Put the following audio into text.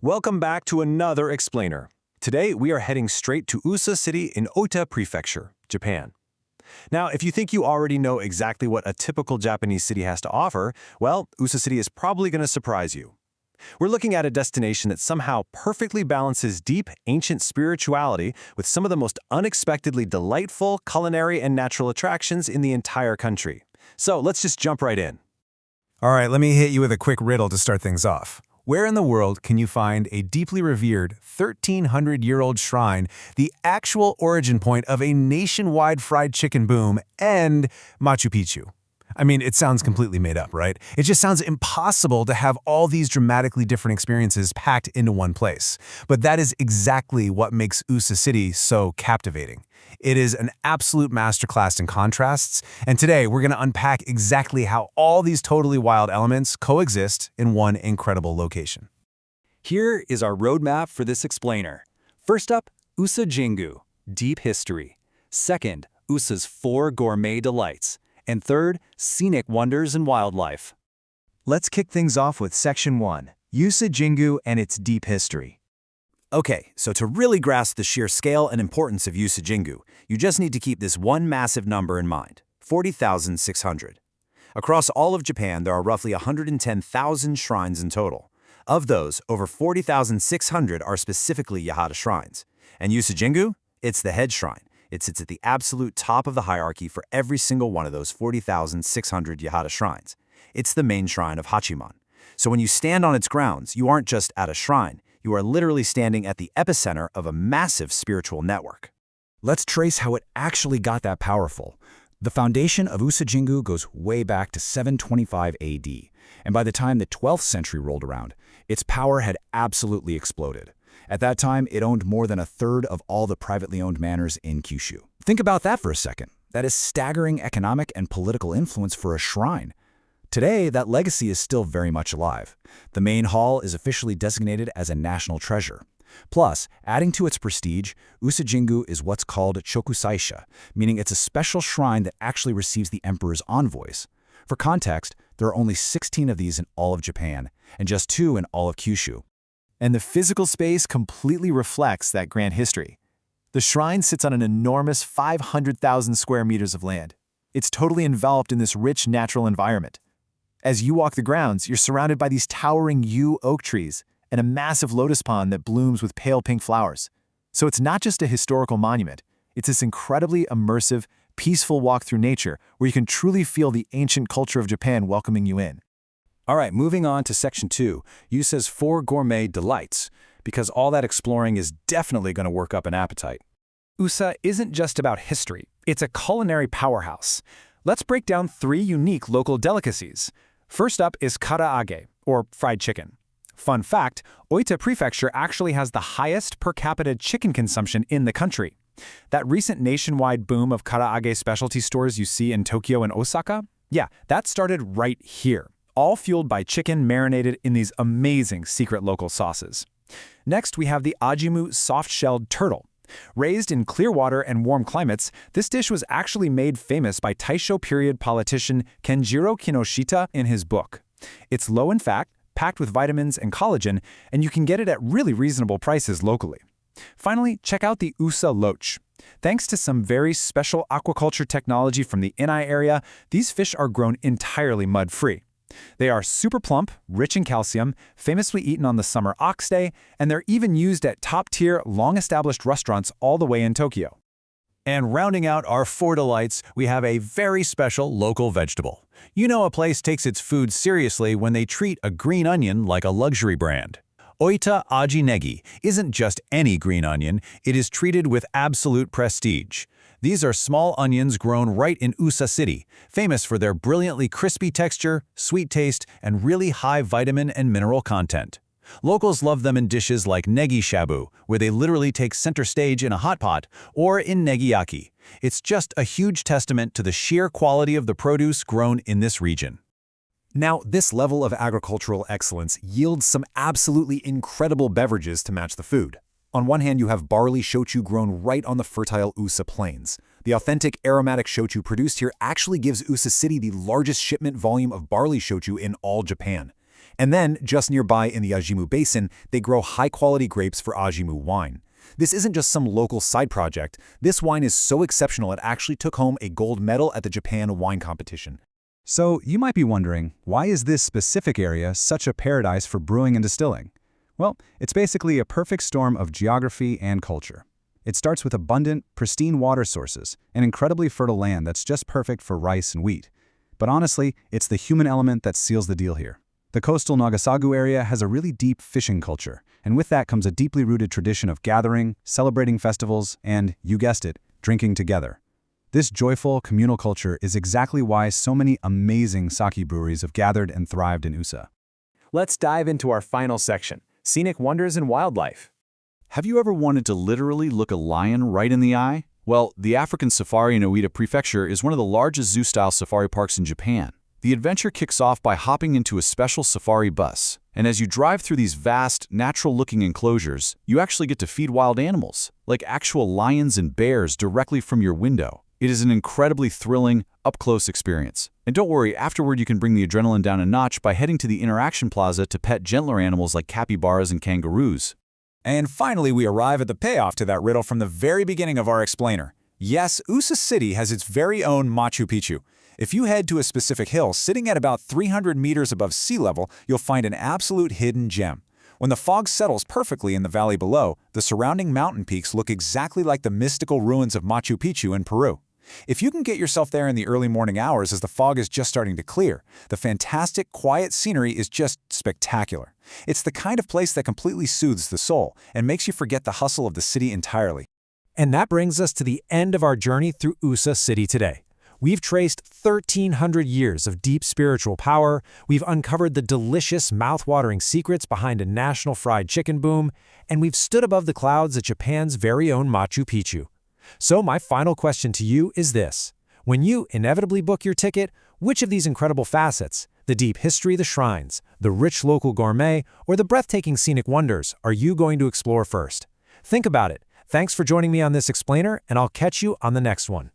Welcome back to another explainer. Today we are heading straight to Usa City in Ota Prefecture, Japan. Now, if you think you already know exactly what a typical Japanese city has to offer, well, Usa City is probably going to surprise you. We're looking at a destination that somehow perfectly balances deep, ancient spirituality with some of the most unexpectedly delightful culinary and natural attractions in the entire country. So let's just jump right in. All right, let me hit you with a quick riddle to start things off. Where in the world can you find a deeply revered 1,300-year-old shrine, the actual origin point of a nationwide fried chicken boom, and Machu Picchu? I mean, it sounds completely made up, right? It just sounds impossible to have all these dramatically different experiences packed into one place. But that is exactly what makes Usa City so captivating. It is an absolute masterclass in contrasts, and today we're going to unpack exactly how all these totally wild elements coexist in one incredible location. Here is our roadmap for this explainer. First up, Usa Jingu, deep history. Second, Usa's 4 gourmet delights. And third, scenic wonders and wildlife. Let's kick things off with Section 1, Usa Jingu and its deep history. Okay, so to really grasp the sheer scale and importance of Usa Jingu, you just need to keep this one massive number in mind, 40,600. Across all of Japan, there are roughly 110,000 shrines in total. Of those, over 40,600 are specifically Yahata shrines. And Usa Jingu? It's the head shrine. It sits at the absolute top of the hierarchy for every single one of those 40,600 Yahata shrines. It's the main shrine of Hachiman. So when you stand on its grounds, you aren't just at a shrine, you are literally standing at the epicenter of a massive spiritual network. Let's trace how it actually got that powerful. The foundation of Usa Jingu goes way back to 725 AD, and by the time the 12th century rolled around, its power had absolutely exploded. At that time, it owned more than a third of all the privately owned manors in Kyushu. Think about that for a second. That is staggering economic and political influence for a shrine. Today, that legacy is still very much alive. The main hall is officially designated as a national treasure. Plus, adding to its prestige, Usa Jingu is what's called Chokusaisha, meaning it's a special shrine that actually receives the emperor's envoys. For context, there are only 16 of these in all of Japan, and just 2 in all of Kyushu. And the physical space completely reflects that grand history. The shrine sits on an enormous 500,000 square meters of land. It's totally enveloped in this rich natural environment. As you walk the grounds, you're surrounded by these towering yew oak trees and a massive lotus pond that blooms with pale pink flowers. So it's not just a historical monument, it's this incredibly immersive, peaceful walk through nature where you can truly feel the ancient culture of Japan welcoming you in. All right, moving on to Section 2, Usa's 4 gourmet delights, because all that exploring is definitely going to work up an appetite. Usa isn't just about history, it's a culinary powerhouse. Let's break down 3 unique local delicacies. First up is karaage, or fried chicken. Fun fact, Ota Prefecture actually has the highest per capita chicken consumption in the country. That recent nationwide boom of karaage specialty stores you see in Tokyo and Osaka? Yeah, that started right here, all fueled by chicken marinated in these amazing secret local sauces. Next, we have the ajimu soft-shelled turtle. Raised in clear water and warm climates, this dish was actually made famous by Taisho period politician Kenjiro Kinoshita in his book. It's low in fat, packed with vitamins and collagen, and you can get it at really reasonable prices locally. Finally, check out the Usa loach. Thanks to some very special aquaculture technology from the Inai area, these fish are grown entirely mud-free. They are super plump, rich in calcium, famously eaten on the summer ox day, and they're even used at top-tier, long-established restaurants all the way in Tokyo. And rounding out our 4 delights, we have a very special local vegetable. You know a place takes its food seriously when they treat a green onion like a luxury brand. Oita Aji Negi isn't just any green onion, it is treated with absolute prestige. These are small onions grown right in Usa City, famous for their brilliantly crispy texture, sweet taste, and really high vitamin and mineral content. Locals love them in dishes like negi shabu, where they literally take center stage in a hot pot, or in negiyaki. It's just a huge testament to the sheer quality of the produce grown in this region. Now, this level of agricultural excellence yields some absolutely incredible beverages to match the food. On one hand, you have barley shochu grown right on the fertile Usa plains. The authentic aromatic shochu produced here actually gives Usa City the largest shipment volume of barley shochu in all Japan. And then, just nearby in the Ajimu Basin, they grow high-quality grapes for Ajimu wine. This isn't just some local side project. This wine is so exceptional it actually took home a gold medal at the Japan Wine Competition. So you might be wondering, why is this specific area such a paradise for brewing and distilling? Well, it's basically a perfect storm of geography and culture. It starts with abundant, pristine water sources, an incredibly fertile land that's just perfect for rice and wheat. But honestly, it's the human element that seals the deal here. The coastal Nagasagu area has a really deep fishing culture, and with that comes a deeply rooted tradition of gathering, celebrating festivals, and, you guessed it, drinking together. This joyful, communal culture is exactly why so many amazing sake breweries have gathered and thrived in USA. Let's dive into our final section, scenic wonders and wildlife. Have you ever wanted to literally look a lion right in the eye? Well, the African Safari in Oita Prefecture is one of the largest zoo-style safari parks in Japan. The adventure kicks off by hopping into a special safari bus. And as you drive through these vast, natural-looking enclosures, you actually get to feed wild animals, like actual lions and bears directly from your window. It is an incredibly thrilling, up-close experience. And don't worry, afterward you can bring the adrenaline down a notch by heading to the Interaction Plaza to pet gentler animals like capybaras and kangaroos. And finally, we arrive at the payoff to that riddle from the very beginning of our explainer. Yes, USA City has its very own Machu Picchu. If you head to a specific hill sitting at about 300 meters above sea level, you'll find an absolute hidden gem. When the fog settles perfectly in the valley below, the surrounding mountain peaks look exactly like the mystical ruins of Machu Picchu in Peru. If you can get yourself there in the early morning hours as the fog is just starting to clear, the fantastic, quiet scenery is just spectacular. It's the kind of place that completely soothes the soul and makes you forget the hustle of the city entirely. And that brings us to the end of our journey through USA City today. We've traced 1,300 years of deep spiritual power, we've uncovered the delicious, mouth-watering secrets behind a national fried chicken boom, and we've stood above the clouds at Japan's very own Machu Picchu. So my final question to you is this. When you inevitably book your ticket, which of these incredible facets, the deep history of the shrines, the rich local gourmet, or the breathtaking scenic wonders, are you going to explore first? Think about it. Thanks for joining me on this explainer, and I'll catch you on the next one.